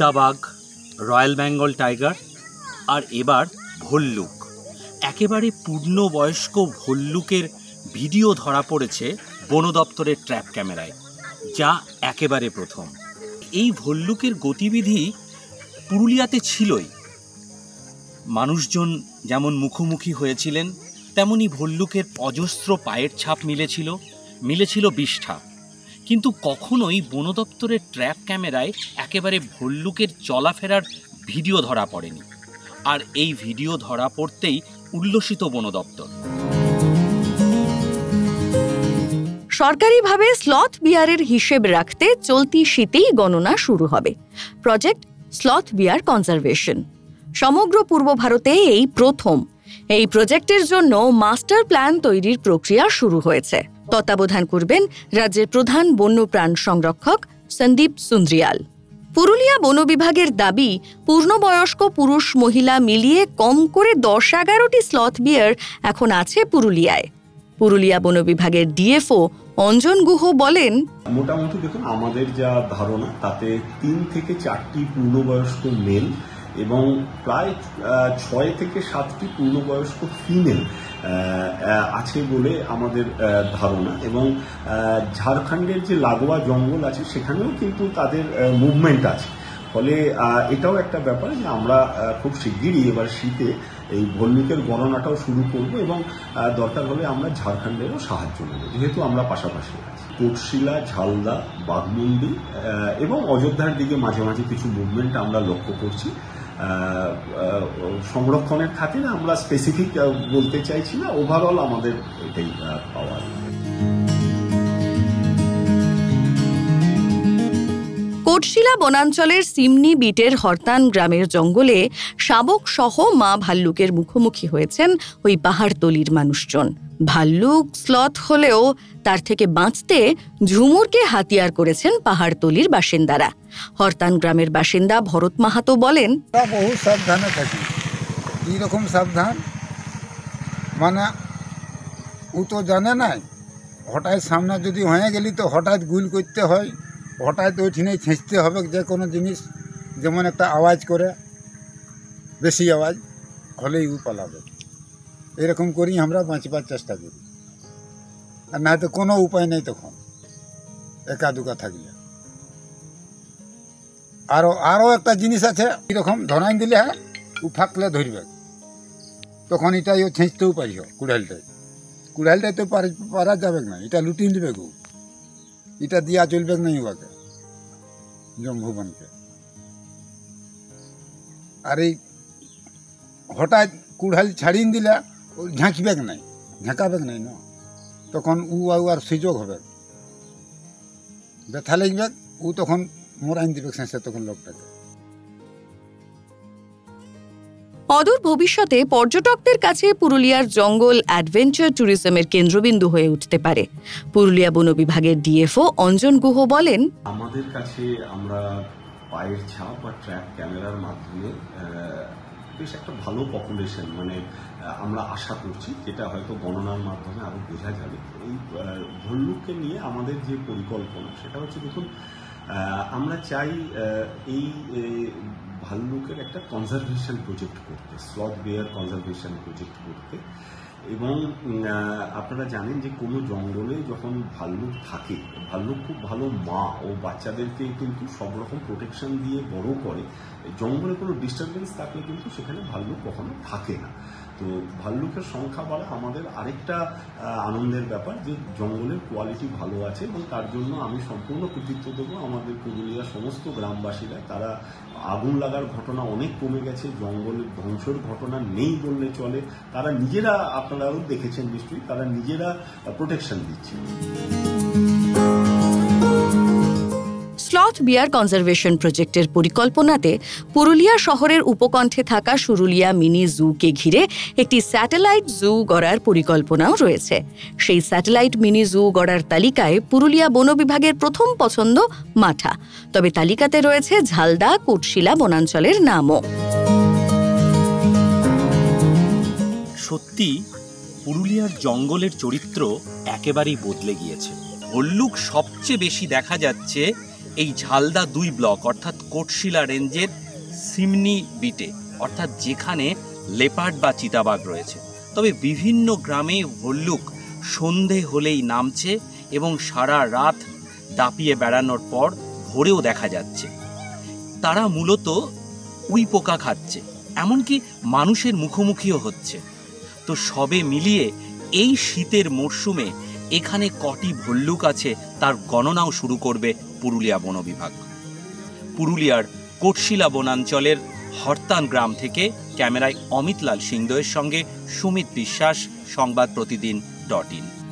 চিতাবাঘ, royal Bengal tiger আর এবার ভল্লুক। একেবারে পূর্ণবয়স্ক ভল্লুকের ভিডিও ধরা পড়েছে বন দপ্তরের ট্র্যাপ ক্যামেরায়, যা একেবারে প্রথম। এই ভল্লুকের গতিবিধি পুরুলিয়াতে ছিলই। মানুষজন যেমন মুখোমুখি হয়েছিলেন, তেমনি ভল্লুকের অজস্র পায়ের ছাপ মিলেছিল বিষ্ঠা। কিন্তু কখনোই বন দপ্তরের ট্র্যাপ ক্যামেরায় একেবারে ভল্লুকের চলাফেরার ভিডিও ধরা পড়েনি। আর এই ভিডিও ধরা পড়তেই উল্লসিত বন দপ্তর। সরকারিভাবে স্লথ বিয়ারের হিসেব রাখতে চলতি শীতেই গণনা শুরু হবে। প্রজেক্ট স্লথ বিয়ার কনজারভেশন সমগ্র পূর্ব ভারতে এই প্রথম। এই প্রজেক্টের জন্য মাস্টার প্ল্যান তৈরির প্রক্রিয়া শুরু হয়েছে। তত্ত্বাবধান করবেন রাজ্যের প্রধান বন্যপ্রাণ সংরক্ষক সন্দীপ সুন্দ্রিয়াল। পুরুলিয়া বন বিভাগের দাবি, পূর্ণবয়স্ক পুরুষ মহিলা মিলিয়ে কম করে 10-11টি স্লথ বিয়ার এখন আছে পুরুলিয়ায়। পুরুলিয়া বন বিভাগের ডিএফও অঞ্জন গুহ বলেন, মোটামুটি দেখুন, আমাদের যা ধারণা তাতে 3 থেকে 4টি পূর্ণবয়স্ক মেল এবং প্রায় 6 থেকে 7টি পূর্ণবয়স্ক ফিমেল আছে বলে আমাদের ধারণা। এবং ঝাড়খণ্ডের যে লাগোয়া জঙ্গল আছে সেখানেও কিন্তু তাদের মুভমেন্ট আছে। ফলে এটাও একটা ব্যাপার যে আমরা খুব শিগগিরই এবার শীতে এই ভল্লুকের গণনাটাও শুরু করব এবং দরকার হলে আমরা ঝাড়খণ্ডেরও সাহায্য নেব, যেহেতু আমরা পাশাপাশি আছি। কোটশিলা, ঝালদা, বাঘমুন্ডি এবং অযোধ্যার দিকে মাঝে মাঝে কিছু মুভমেন্ট আমরা লক্ষ্য করছি। সংরক্ষণের খাতিরে আমরা স্পেসিফিক বলতে চাইছি না, ওভারঅল আমাদের এটাই পাওয়া। কোটশিলা বনাঞ্চলের সিমনি বিটের হরতান গ্রামের জঙ্গলে শাবক সহ মা ভাল্লুকের মুখোমুখি হয়েছেন ওই পাহাড়তলির মানুষজন। ভাল্লুক স্লথ হলেও তার থেকে বাঁচতে ঝুমুরকে হাতিয়ার করেছেন পাহাড়তলির বাসিন্দারা। হরতান গ্রামের বাসিন্দা ভরত মাহাতো বলেন, বহু সাবধানে থাকি। এইরকম সাবধান মানে ও তো জানে নাই, হঠাৎ সামনে যদি হয়ে গেলি তো হঠাৎ গুল করতে হয়, হঠাৎ ওইখানেই ছেঁচতে হবে যে কোনো জিনিস, যেমন একটা আওয়াজ করে, বেশি আওয়াজ হলেই ও পালাবে। এরকম করেই আমরা বাঁচবার চেষ্টা করি, আর না তো কোনো উপায় নেই। তখন একা দুকা থাকলে আরও একটা জিনিস আছে, এরকম ধরাই দিলে ও ফাঁকলে ধরবে, তখন এটাই ও ছেঁচতেও পারিও। কুড়ালটাই তো পারা যাবে না, এটা লুটিয়ে দেবে গো, এটা দিয়া চলবে না ওকে জম্ভুবনকে। আর এই হঠাৎ কুড়াল ছাড়িয়ে দিলে ও ঝাঁকবে নাই, ঝাঁকাবে নাই না, তখন ও আর সুযোগ হবে, ব্যথা লাগবে, ও তখন মোরাইন দিবে শেষে তখন লোকটাকে। অদূর ভবিষ্যতে পর্যটকদের কাছে পুরুলিয়ার জঙ্গল অ্যাডভেঞ্চার ট্যুরিজমের কেন্দ্রবিন্দু হয়ে উঠতে পারে। পুরুলিয়া বন বিভাগের ডিএফও অঞ্জন গুহ বলেন, আমাদের কাছে আমরা পায়ের ছাপ বা ট্র্যাপ ক্যামেরার মাধ্যমে বেশ একটা ভালো পপুলেশন মানে আমরা আশা করছি, যেটা হয়তো গণনার মাধ্যমে আরো বোঝা যাবে। এই ভল্লুককে নিয়ে আমাদের যে পরিকল্পনা সেটা হচ্ছে, দেখুন, আমরা চাই এই ভাল্লুকের একটা কনজারভেশন প্রজেক্ট করতে, স্লথ বেয়ার কনজারভেশন প্রজেক্ট করতে। এবং আপনারা জানেন যে কোনো জঙ্গলে যখন ভাল্লুক থাকে, ভাল্লুক খুব ভালো মা ও বাচ্চাদেরকে কিন্তু সব রকম প্রোটেকশন দিয়ে বড় করে। জঙ্গলে কোনো ডিস্টারবেন্স থাকলে কিন্তু সেখানে ভাল্লুক কখনো থাকে না। তো ভাল্লুকের সংখ্যা বাড়া আমাদের আরেকটা আনন্দের ব্যাপার, যে জঙ্গলের কোয়ালিটি ভালো আছে। এবং তার জন্য আমি সম্পূর্ণ কৃতিত্ব দেবো আমাদের পুরুলিয়ার সমস্ত গ্রামবাসীরা। তারা আগুন লাগার ঘটনা অনেক কমে গেছে, জঙ্গলের ধ্বংসের ঘটনা নেই বললে চলে। তারা নিজেরা, আপনারাও দেখেছেন নিশ্চয়ই, তারা নিজেরা প্রোটেকশন দিচ্ছে। স্লথ বিয়ার কনজারভেশন প্রজেক্টের পরিকল্পনাতে পুরুলিয়া শহরের উপকণ্ঠে থাকা সুরুলিয়া মিনি জুকে ঘিরে একটি স্যাটেলাইট জু গড়ার পরিকল্পনাও রয়েছে। সেই স্যাটেলাইট মিনি জু গড়ার তালিকায় পুরুলিয়া বন বিভাগের প্রথম পছন্দ মাঠা, তবে তালিকাতে রয়েছে ঝালদা, কোটশিলা বনাঞ্চলের নামও। সত্যি পুরুলিয়ার জঙ্গলের চরিত্র একেবারেই বদলে গিয়েছে। ভল্লুক সবচেয়ে বেশি দেখা যাচ্ছে এই ঝালদা 2 ব্লক অর্থাৎ কোটশিলা রেঞ্জের সিমনি বিটে, অর্থাৎ যেখানে লেপার্ড বা চিতাবাঘ রয়েছে। তবে বিভিন্ন গ্রামে ভল্লুক সন্ধে হলেই নামছে এবং সারা রাত দাপিয়ে বেড়ানোর পর ভোরেও দেখা যাচ্ছে। তারা মূলত উই পোকা খাচ্ছে, এমনকি মানুষের মুখোমুখিও হচ্ছে। তো সবে মিলিয়ে এই শীতের মরশুমে এখানে কটি ভল্লুক আছে তার গণনাও শুরু করবে পুরুলিয়া বন বিভাগ। পুরুলিয়ার কোটশিলা বনাঞ্চলের হরতান গ্রাম থেকে ক্যামেরায় অমিত লাল সিংদয়ের সঙ্গে সুমিত বিশ্বাস, সংবাদ প্রতিদিন .in।